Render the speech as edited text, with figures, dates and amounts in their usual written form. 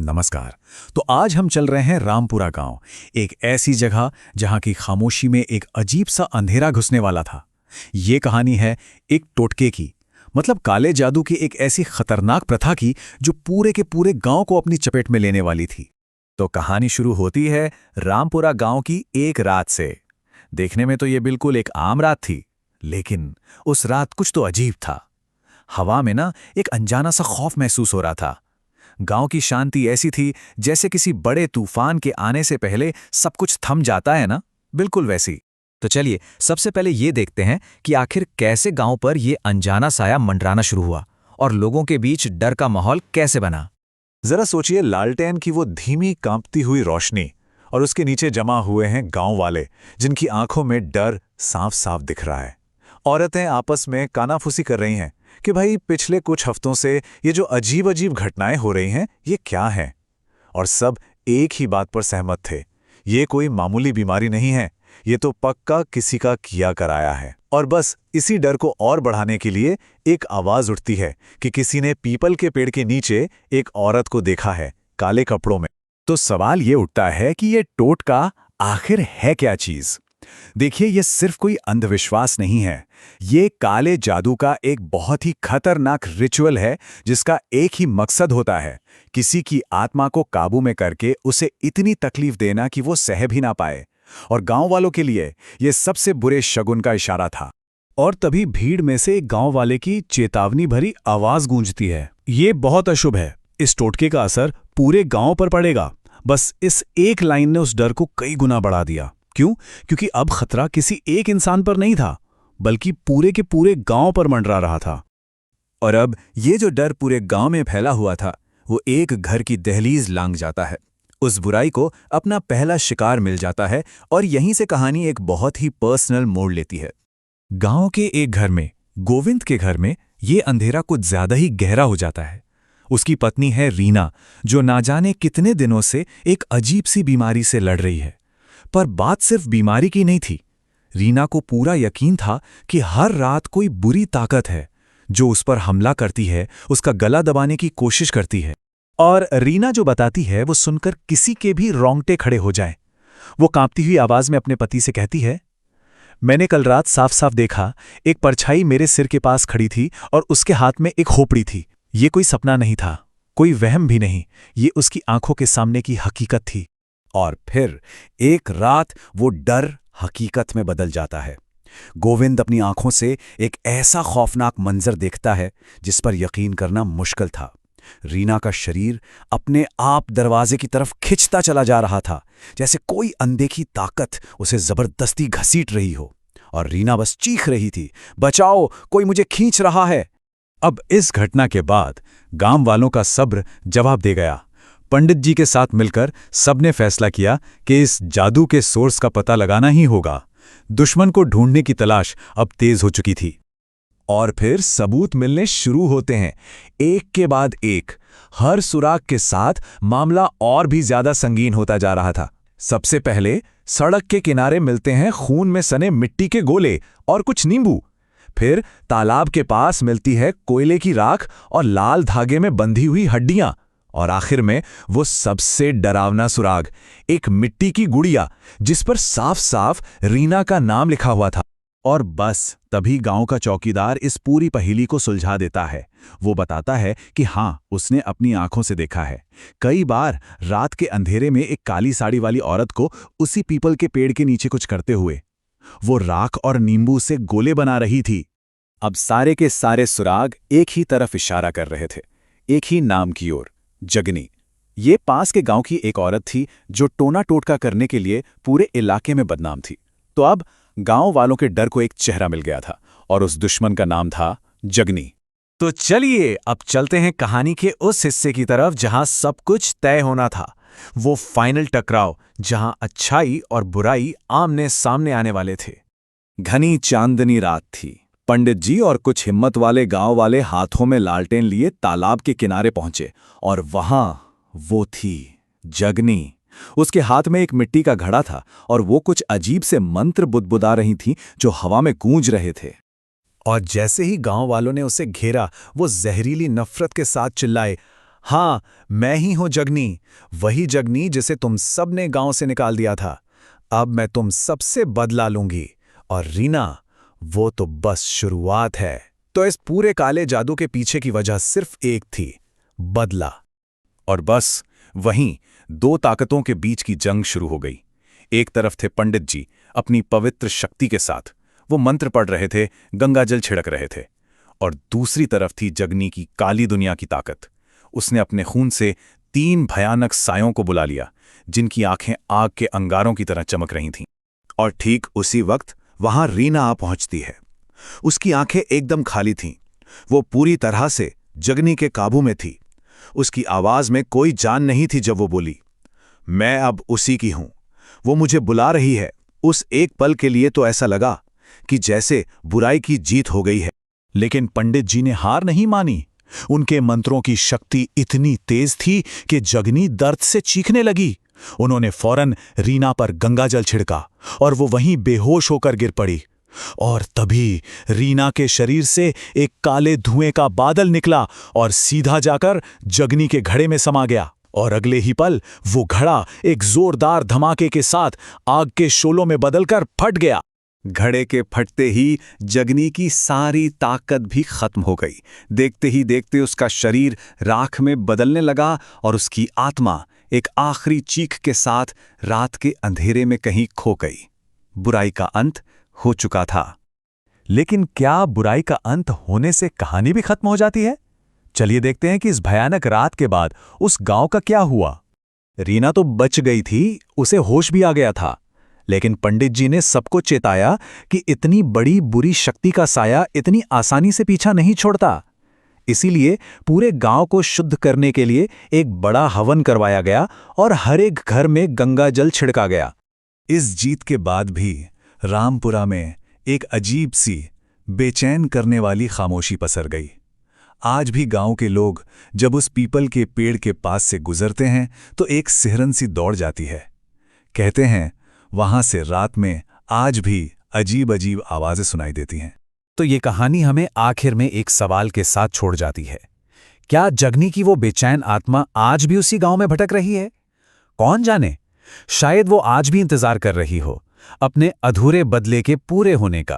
नमस्कार। तो आज हम चल रहे हैं रामपुरा गांव, एक ऐसी जगह जहां की खामोशी में एक अजीब सा अंधेरा घुसने वाला था। ये कहानी है एक टोटके की, मतलब काले जादू की एक ऐसी खतरनाक प्रथा की जो पूरे के पूरे गांव को अपनी चपेट में लेने वाली थी। तो कहानी शुरू होती है रामपुरा गांव की एक रात से। देखने में तो ये बिल्कुल एक आम रात थी, लेकिन उस रात कुछ तो अजीब था। हवा में ना एक अनजाना सा खौफ महसूस हो रहा था। गांव की शांति ऐसी थी जैसे किसी बड़े तूफान के आने से पहले सब कुछ थम जाता है ना, बिल्कुल वैसी। तो चलिए सबसे पहले ये देखते हैं कि आखिर कैसे गांव पर ये अनजाना साया मंडराना शुरू हुआ और लोगों के बीच डर का माहौल कैसे बना। जरा सोचिए, लालटेन की वो धीमी कांपती हुई रोशनी और उसके नीचे जमा हुए हैं गांव वाले, जिनकी आंखों में डर साफ साफ दिख रहा है। औरतें आपस में कानाफूसी कर रही हैं कि भाई पिछले कुछ हफ्तों से ये जो अजीब अजीब घटनाएं हो रही हैं ये क्या हैं। और सब एक ही बात पर सहमत थे, ये कोई मामूली बीमारी नहीं है, ये तो पक्का किसी का किया कराया है। और बस इसी डर को और बढ़ाने के लिए एक आवाज उठती है कि किसी ने पीपल के पेड़ के नीचे एक औरत को देखा है, काले कपड़ों में। तो सवाल ये उठता है कि ये टोटका आखिर है क्या चीज। देखिए, ये सिर्फ कोई अंधविश्वास नहीं है, ये काले जादू का एक बहुत ही खतरनाक रिचुअल है जिसका एक ही मकसद होता है, किसी की आत्मा को काबू में करके उसे इतनी तकलीफ देना कि वो सह भी ना पाए। और गांव वालों के लिए ये सबसे बुरे शगुन का इशारा था। और तभी भीड़ में से एक गांव वाले की चेतावनी भरी आवाज गूंजती है, ये बहुत अशुभ है, इस टोटके का असर पूरे गांव पर पड़ेगा। बस इस एक लाइन ने उस डर को कई गुना बढ़ा दिया। क्यों? क्योंकि अब खतरा किसी एक इंसान पर नहीं था, बल्कि पूरे के पूरे गांव पर मंडरा रहा था। और अब ये जो डर पूरे गांव में फैला हुआ था, वो एक घर की दहलीज लांघ जाता है। उस बुराई को अपना पहला शिकार मिल जाता है और यहीं से कहानी एक बहुत ही पर्सनल मोड़ लेती है। गांव के एक घर में, गोविंद के घर में, ये अंधेरा कुछ ज्यादा ही गहरा हो जाता है। उसकी पत्नी है रीना, जो ना जाने कितने दिनों से एक अजीब सी बीमारी से लड़ रही है। पर बात सिर्फ बीमारी की नहीं थी। रीना को पूरा यकीन था कि हर रात कोई बुरी ताकत है जो उस पर हमला करती है, उसका गला दबाने की कोशिश करती है। और रीना जो बताती है वो सुनकर किसी के भी रोंगटे खड़े हो जाएं। वो कांपती हुई आवाज में अपने पति से कहती है, मैंने कल रात साफ साफ देखा, एक परछाई मेरे सिर के पास खड़ी थी और उसके हाथ में एक खोपड़ी थी। ये कोई सपना नहीं था, कोई वहम भी नहीं, ये उसकी आंखों के सामने की हकीकत थी। और फिर एक रात वो डर हकीकत में बदल जाता है। गोविंद अपनी आंखों से एक ऐसा खौफनाक मंजर देखता है जिस पर यकीन करना मुश्किल था। रीना का शरीर अपने आप दरवाजे की तरफ खिंचता चला जा रहा था, जैसे कोई अनदेखी ताकत उसे जबरदस्ती घसीट रही हो। और रीना बस चीख रही थी, बचाओ, कोई मुझे खींच रहा है। अब इस घटना के बाद गांव वालों का सब्र जवाब दे गया। पंडित जी के साथ मिलकर सबने फैसला किया कि इस जादू के सोर्स का पता लगाना ही होगा। दुश्मन को ढूंढने की तलाश अब तेज हो चुकी थी। और फिर सबूत मिलने शुरू होते हैं, एक के बाद एक। हर सुराग के साथ मामला और भी ज्यादा संगीन होता जा रहा था। सबसे पहले सड़क के किनारे मिलते हैं खून में सने मिट्टी के गोले और कुछ नींबू। फिर तालाब के पास मिलती है कोयले की राख और लाल धागे में बंधी हुई हड्डियां। और आखिर में वो सबसे डरावना सुराग, एक मिट्टी की गुड़िया जिस पर साफ साफ रीना का नाम लिखा हुआ था। और बस तभी गांव का चौकीदार इस पूरी पहेली को सुलझा देता है। वो बताता है कि हाँ, उसने अपनी आंखों से देखा है, कई बार रात के अंधेरे में एक काली साड़ी वाली औरत को उसी पीपल के पेड़ के नीचे कुछ करते हुए। वो राख और नींबू से गोले बना रही थी। अब सारे के सारे सुराग एक ही तरफ इशारा कर रहे थे, एक ही नाम की ओर, जगनी। ये पास के गांव की एक औरत थी जो टोना टोटका करने के लिए पूरे इलाके में बदनाम थी। तो अब गांव वालों के डर को एक चेहरा मिल गया था और उस दुश्मन का नाम था जगनी। तो चलिए अब चलते हैं कहानी के उस हिस्से की तरफ जहां सब कुछ तय होना था। वो फाइनल टकराव जहां अच्छाई और बुराई आमने सामने आने वाले थे। घनी चांदनी रात थी। पंडित जी और कुछ हिम्मत वाले गांव वाले हाथों में लालटेन लिए तालाब के किनारे पहुंचे और वहां वो थी जगनी। उसके हाथ में एक मिट्टी का घड़ा था और वो कुछ अजीब से मंत्र बुदबुदा रही थीं जो हवा में गूंज रहे थे। और जैसे ही गांव वालों ने उसे घेरा, वो जहरीली नफरत के साथ चिल्लाए, हाँ, मैं ही हूं जगनी, वही जगनी जिसे तुम सब ने गांव से निकाल दिया था। अब मैं तुम सबसे बदला लूंगी। और रीना, वो तो बस शुरुआत है। तो इस पूरे काले जादू के पीछे की वजह सिर्फ एक थी, बदला। और बस वहीं दो ताकतों के बीच की जंग शुरू हो गई। एक तरफ थे पंडित जी अपनी पवित्र शक्ति के साथ, वो मंत्र पढ़ रहे थे, गंगाजल छिड़क रहे थे। और दूसरी तरफ थी जगनी की काली दुनिया की ताकत। उसने अपने खून से 3 भयानक सायों को बुला लिया, जिनकी आंखें आग के अंगारों की तरह चमक रही थीं। और ठीक उसी वक्त वहां रीना आ पहुंचती है। उसकी आंखें एकदम खाली थीं। वो पूरी तरह से जगनी के काबू में थी। उसकी आवाज में कोई जान नहीं थी जब वो बोली, मैं अब उसी की हूं। वो मुझे बुला रही है। उस एक पल के लिए तो ऐसा लगा कि जैसे बुराई की जीत हो गई है। लेकिन पंडित जी ने हार नहीं मानी। उनके मंत्रों की शक्ति इतनी तेज थी कि जगनी दर्द से चीखने लगी। उन्होंने फौरन रीना पर गंगाजल छिड़का और वो वहीं बेहोश होकर गिर पड़ी। और तभी रीना के शरीर से एक काले धुएं का बादल निकला और सीधा जाकर जगनी के घड़े में समा गया। और अगले ही पल वो घड़ा एक जोरदार धमाके के साथ आग के शोलों में बदलकर फट गया। घड़े के फटते ही जगनी की सारी ताकत भी खत्म हो गई। देखते ही देखते उसका शरीर राख में बदलने लगा और उसकी आत्मा एक आखिरी चीख के साथ रात के अंधेरे में कहीं खो गई। बुराई का अंत हो चुका था। लेकिन क्या बुराई का अंत होने से कहानी भी खत्म हो जाती है? चलिए देखते हैं कि इस भयानक रात के बाद उस गांव का क्या हुआ। रीना तो बच गई थी, उसे होश भी आ गया था। लेकिन पंडित जी ने सबको चेताया कि इतनी बड़ी बुरी शक्ति का साया इतनी आसानी से पीछा नहीं छोड़ता। इसीलिए पूरे गांव को शुद्ध करने के लिए एक बड़ा हवन करवाया गया और हर एक घर में गंगा जल छिड़का गया। इस जीत के बाद भी रामपुरा में एक अजीब सी, बेचैन करने वाली खामोशी पसर गई। आज भी गांव के लोग जब उस पीपल के पेड़ के पास से गुजरते हैं तो एक सिहरन सी दौड़ जाती है। कहते हैं वहां से रात में आज भी अजीब अजीब आवाजें सुनाई देती हैं। तो ये कहानी हमें आखिर में एक सवाल के साथ छोड़ जाती है। क्या जगनी की वो बेचैन आत्मा आज भी उसी गांव में भटक रही है? कौन जाने, शायद वो आज भी इंतजार कर रही हो अपने अधूरे बदले के पूरे होने का।